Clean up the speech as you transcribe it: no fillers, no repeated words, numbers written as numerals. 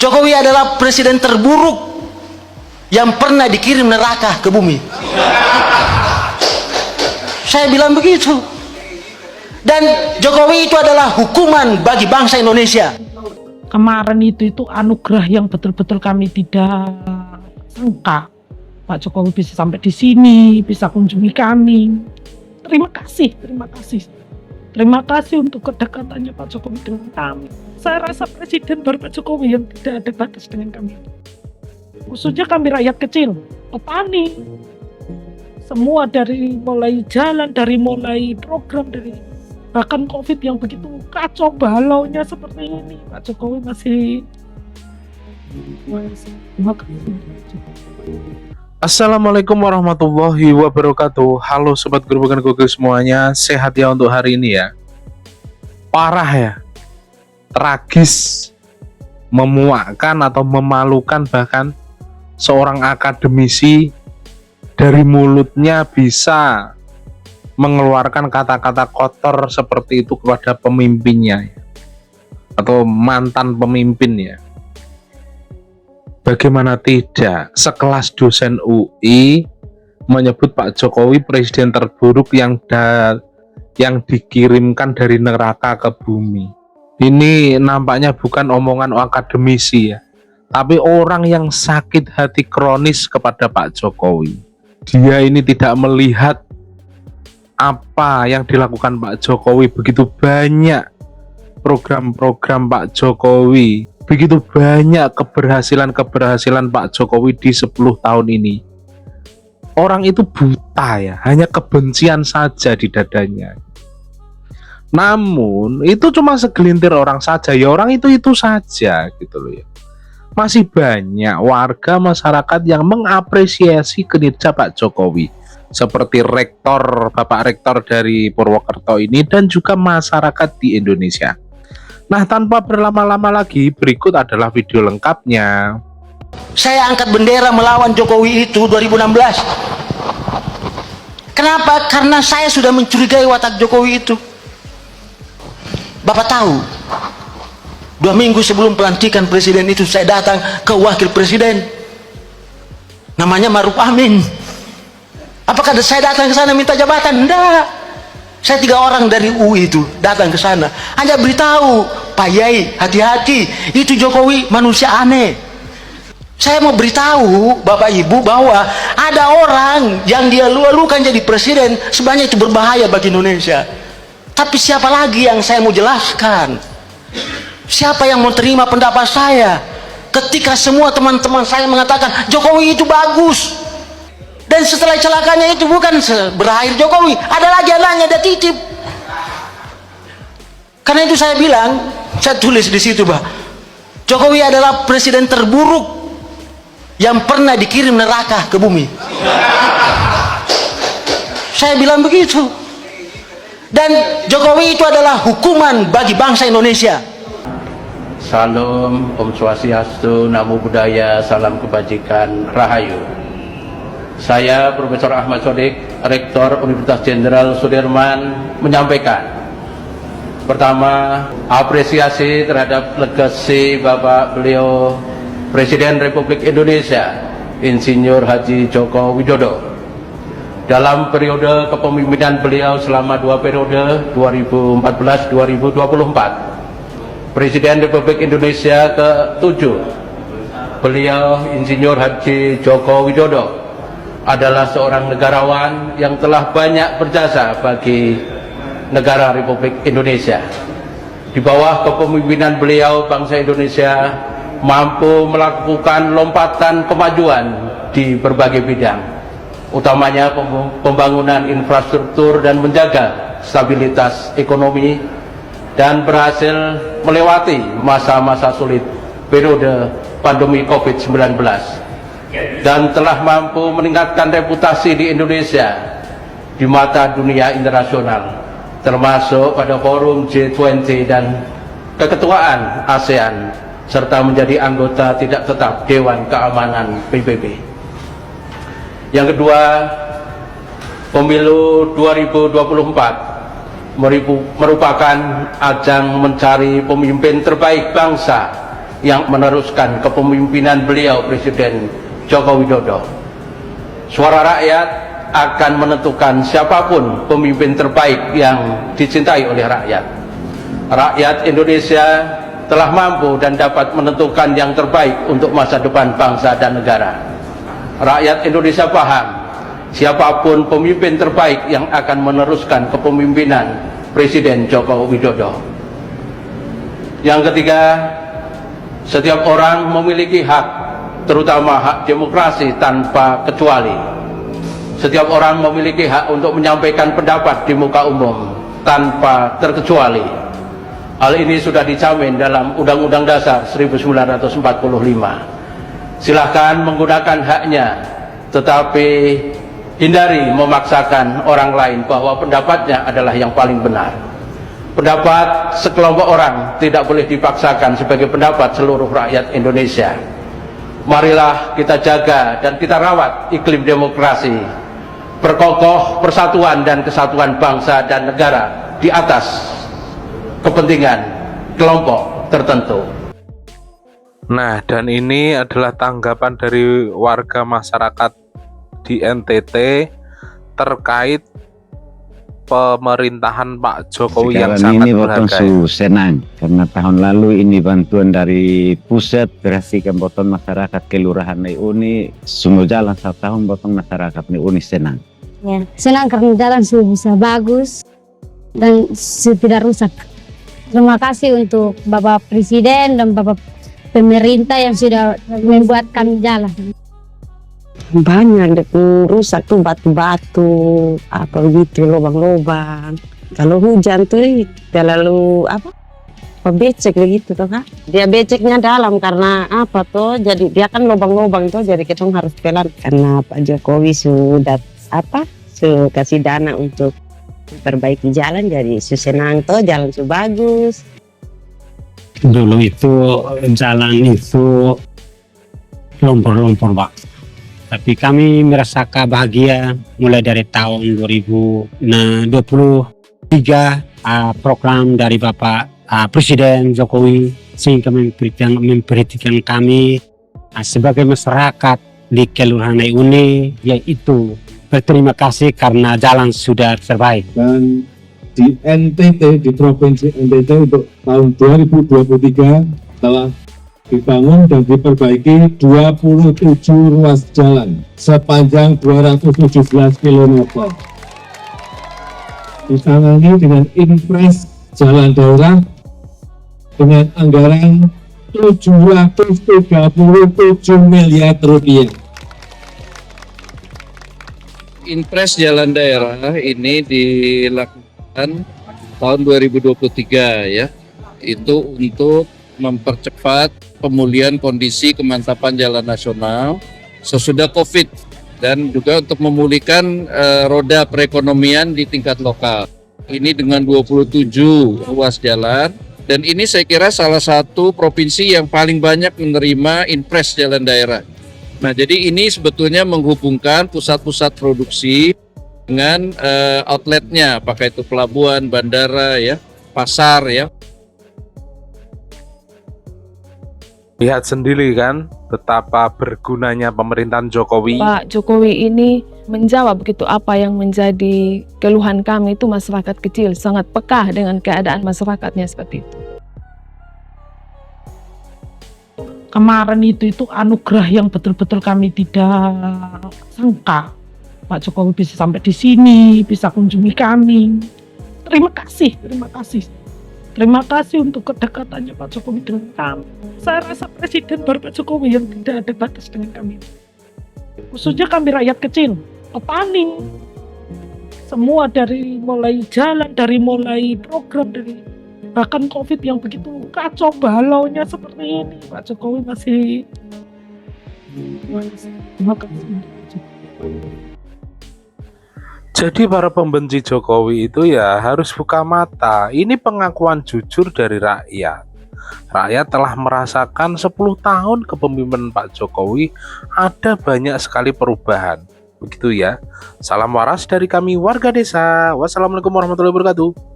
Jokowi adalah presiden terburuk yang pernah dikirim neraka ke bumi. Saya bilang begitu. Dan Jokowi itu adalah hukuman bagi bangsa Indonesia. Kemarin itu anugerah yang betul-betul kami tidak sangka. Pak Jokowi bisa sampai di sini, bisa kunjungi kami. Terima kasih, terima kasih. Terima kasih untuk kedekatannya Pak Jokowi dengan kami. Saya rasa presiden baru Pak Jokowi yang tidak ada batas dengan kami. Khususnya kami rakyat kecil, petani. Semua dari mulai jalan, dari mulai program, dari bahkan COVID yang begitu kacau balaunya seperti ini, Pak Jokowi masih. Terima kasih. Assalamualaikum warahmatullahi wabarakatuh. Halo sobat gerobakan Google semuanya, sehat ya untuk hari ini ya. Parah ya, tragis, memuakkan atau memalukan, bahkan seorang akademisi dari mulutnya bisa mengeluarkan kata-kata kotor seperti itu kepada pemimpinnya atau mantan pemimpin ya. Bagaimana tidak, sekelas dosen UI menyebut Pak Jokowi presiden terburuk yang dikirimkan dari neraka ke bumi. Ini nampaknya bukan omongan akademisi ya, tapi orang yang sakit hati kronis kepada Pak Jokowi. Dia ini tidak melihat apa yang dilakukan Pak Jokowi, begitu banyak program-program Pak Jokowi, begitu banyak keberhasilan Pak Jokowi di 10 tahun ini. Orang itu buta ya, hanya kebencian saja di dadanya. Namun itu cuma segelintir orang saja ya, orang itu saja gitu loh ya. Masih banyak warga masyarakat yang mengapresiasi kinerja Pak Jokowi, seperti Bapak Rektor dari Purwokerto ini, dan juga masyarakat di Indonesia. Nah, tanpa berlama-lama lagi, berikut adalah video lengkapnya. Saya angkat bendera melawan Jokowi itu 2016. Kenapa? Karena saya sudah mencurigai watak Jokowi itu. Bapak tahu, 2 minggu sebelum pelantikan presiden itu saya datang ke wakil presiden, namanya Maruf Amin. Apakah saya datang ke sana minta jabatan? Enggak. Saya 3 orang dari UI itu datang ke sana, hanya beritahu, Pak Yai, hati-hati, itu Jokowi manusia aneh. Saya mau beritahu Bapak Ibu bahwa ada orang yang dia lualukan jadi presiden, sebenarnya itu berbahaya bagi Indonesia. Tapi siapa lagi yang saya mau jelaskan? Siapa yang mau terima pendapat saya ketika semua teman-teman saya mengatakan Jokowi itu bagus? Dan setelah celakanya itu bukan berakhir Jokowi, ada lagi anaknya, dia titip. Karena itu saya bilang, saya tulis di situ, Pak, Jokowi adalah presiden terburuk yang pernah dikirim neraka ke bumi. Saya bilang begitu. Dan Jokowi itu adalah hukuman bagi bangsa Indonesia. Salam, Om Swastiastu, Namo Buddhaya, salam kebajikan, Rahayu. Saya Profesor Ahmad Sodik, Rektor Universitas Jenderal Sudirman, menyampaikan pertama, apresiasi terhadap legasi Bapak beliau Presiden Republik Indonesia Insinyur Haji Joko Widodo dalam periode kepemimpinan beliau selama 2 periode 2014-2024. Presiden Republik Indonesia ke-7 beliau Insinyur Haji Joko Widodo adalah seorang negarawan yang telah banyak berjasa bagi negara Republik Indonesia. Di bawah kepemimpinan beliau, bangsa Indonesia mampu melakukan lompatan kemajuan di berbagai bidang, utamanya pembangunan infrastruktur dan menjaga stabilitas ekonomi, dan berhasil melewati masa-masa sulit periode pandemi COVID-19, dan telah mampu meningkatkan reputasi di Indonesia di mata dunia internasional, termasuk pada forum G20 dan keketuaan ASEAN, serta menjadi anggota tidak tetap Dewan Keamanan PBB. Yang kedua, pemilu 2024 merupakan ajang mencari pemimpin terbaik bangsa yang meneruskan kepemimpinan beliau Presiden Joko Widodo. Suara rakyat akan menentukan siapapun pemimpin terbaik yang dicintai oleh rakyat. Rakyat Indonesia telah mampu dan dapat menentukan yang terbaik untuk masa depan bangsa dan negara. Rakyat Indonesia paham siapapun pemimpin terbaik yang akan meneruskan kepemimpinan Presiden Joko Widodo. Yang ketiga, setiap orang memiliki hak, terutama hak demokrasi tanpa kecuali. Setiap orang memiliki hak untuk menyampaikan pendapat di muka umum tanpa terkecuali. Hal ini sudah dijamin dalam Undang-Undang Dasar 1945. Silahkan menggunakan haknya, tetapi hindari memaksakan orang lain bahwa pendapatnya adalah yang paling benar. Pendapat sekelompok orang tidak boleh dipaksakan sebagai pendapat seluruh rakyat Indonesia. Marilah kita jaga dan kita rawat iklim demokrasi, perkokoh persatuan dan kesatuan bangsa dan negara di atas kepentingan kelompok tertentu. Nah, dan ini adalah tanggapan dari warga masyarakat di NTT terkait pemerintahan Pak Jokowi yang Sekarang sangat ini potong berharga. senang karena tahun lalu ini bantuan dari pusat berhasilkan potong masyarakat kelurahan Uni semua jalan 1 tahun potong masyarakat Uni senang. Ya, senang karena jalan sudah bisa bagus dan tidak rusak. Terima kasih untuk Bapak Presiden dan Bapak pemerintah yang sudah membuat kami jalan. Banyak rusak tuh batu-batu apa begitu, lubang-lubang. Kalau hujan tuh terlalu becek begitu tuh kan. Dia beceknya dalam karena apa tuh, jadi dia kan lubang-lubang tuh, jadi kita harus pelan karena Pak Jokowi sudah kasih dana untuk perbaiki jalan, jadi senang tuh jalan bagus. Dulu itu jalan itu lompor-lompor Pak, tapi kami merasakan bahagia mulai dari tahun 2023 program dari Bapak Presiden Jokowi sehingga memperhatikan kami sebagai masyarakat di Kelurahan Uni, yaitu berterima kasih karena jalan sudah terbaik. Dan di NTT, di Provinsi NTT untuk tahun 2023 telah dibangun dan diperbaiki 27 ruas jalan sepanjang 217 km. Ditangani dengan impres jalan daerah dengan anggaran 737 miliar rupiah. Impres jalan daerah ini dilakukan tahun 2023 ya. Itu untuk mempercepat pemulihan kondisi kemantapan jalan nasional sesudah Covid dan juga untuk memulihkan roda perekonomian di tingkat lokal. Ini dengan 27 ruas jalan, dan ini saya kira salah satu provinsi yang paling banyak menerima impres jalan daerah. Nah, jadi ini sebetulnya menghubungkan pusat-pusat produksi dengan outletnya, apakah itu pelabuhan, bandara, ya, pasar, ya. Lihat sendiri kan betapa bergunanya pemerintahan Jokowi. Pak Jokowi ini menjawab begitu apa yang menjadi keluhan kami itu masyarakat kecil, sangat peka dengan keadaan masyarakatnya seperti itu. Kemarin itu anugerah yang betul-betul kami tidak sangka. Pak Jokowi bisa sampai di sini, bisa kunjungi kami. Terima kasih, terima kasih. Terima kasih untuk kedekatannya Pak Jokowi dengan kami. Saya rasa Presiden baru Pak Jokowi yang tidak ada batas dengan kami. Khususnya kami rakyat kecil, petani. Semua dari mulai jalan, dari mulai program, dari bahkan Covid yang begitu kacau balaunya seperti ini, Pak Jokowi masih. Terima kasih. Jadi para pembenci Jokowi itu ya harus buka mata. Ini pengakuan jujur dari rakyat. Rakyat telah merasakan 10 tahun kepemimpinan Pak Jokowi ada banyak sekali perubahan. Begitu ya. Salam waras dari kami warga desa. Wassalamualaikum warahmatullahi wabarakatuh.